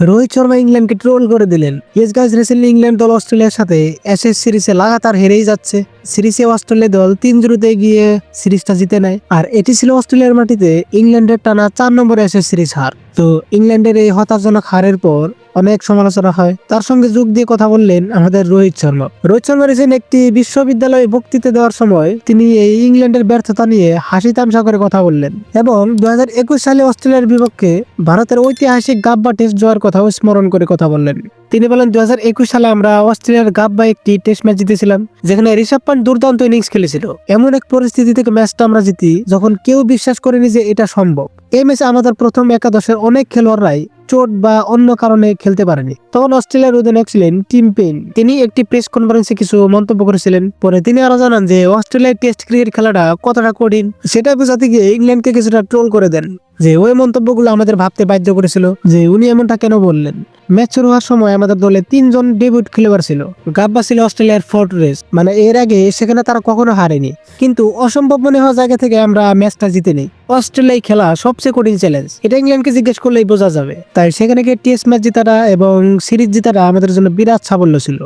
রোহিত শর্মা ইংল্যান্ডকে ট্রোল করে দিলেন। ইয়েস গাইস, রিসেন্টলি ইংল্যান্ড দল অস্ট্রেলিয়ার সাথে অ্যাশেজ সিরিজে লাগাতার হেরেই যাচ্ছে। সিরিজে অস্ট্রেলিয়া দল 3-0 গিয়ে সিরিজটা জিতে নেয়, আর এটি ছিল অস্ট্রেলিয়ার মাটিতে ইংল্যান্ডের টানা 4 নম্বর অ্যাশেজ সিরিজ হার। তো ইংল্যান্ডের এই হতাশজনক হারের পর অনেক সমালোচনা হয়। তার সঙ্গে যোগ দিয়ে কথা বললেন আমাদের রোহিত শর্মা। রোহিত শর্মা রিসেন্ট একটি বিশ্ববিদ্যালয়ে বক্তৃতা দেওয়ার সময় তিনি এই ইংল্যান্ডের ব্যর্থতা নিয়ে হাসি তামসা করে কথা বললেন এবং 2021 সালে অস্ট্রেলিয়ার বিপক্ষে ভারতের ঐতিহাসিক গাব্বা টেস্ট জয়ের কথাও স্মরণ করে কথা বললেন। তিনি বলেন, 2021 সালে আমরা অস্ট্রেলিয়ার গাব্বা একটি টেস্ট ম্যাচ জিতেছিলাম, যেখানে ঋষভ পান্ট দুর্দান্ত ইনিংস খেলেছিল। এমন এক পরিস্থিতি থেকে ম্যাচটা আমরা জিতি যখন কেউ বিশ্বাস করেনি যে এটা সম্ভব। এই ম্যাচে আমাদের প্রথম একাদশের অনেক খেলোয়াড়রাই চোট বা অন্য কারণে খেলতে পারেনি। তখন অস্ট্রেলিয়ার অধিনায়ক ছিলেন টিম পেইন। তিনি একটি প্রেস কনফারেন্সে কিছু মন্তব্য করেছিলেন। পরে তিনি আরো জানান যে অস্ট্রেলিয়ার টেস্ট ক্রিকেট খেলাটা কতটা কঠিন সেটা বোঝাতে গিয়ে ইংল্যান্ডকে কিছুটা ট্রোল করে দেন, যে ওই মন্তব্যগুলো আমাদের ভাবতে বাধ্য করেছিল যে উনি এমনটা কেন বললেন। ম্যাচ শুরু হওয়ার সময় আমাদের দলে 3 জন ডেবিউট খেলোয়াড় ছিল। গাব্বা ছিল অস্ট্রেলিয়ার ফোর্ট্রেস, মানে এর আগে সেখানে তারা কখনো হারেনি। কিন্তু অসম্ভব মনে হওয়া জায়গা থেকে আমরা ম্যাচটা জিতে নিই। অস্ট্রেলিয়ায় খেলা সবচেয়ে কঠিন চ্যালেঞ্জ, এটা ইংল্যান্ডকে জিজ্ঞেস করলেই বোঝা যাবে। তাই সেখানে গিয়ে টেস্ট ম্যাচ জেতাটা এবং সিরিজ জেতাটা আমাদের জন্য বিরাট সাফল্য ছিল।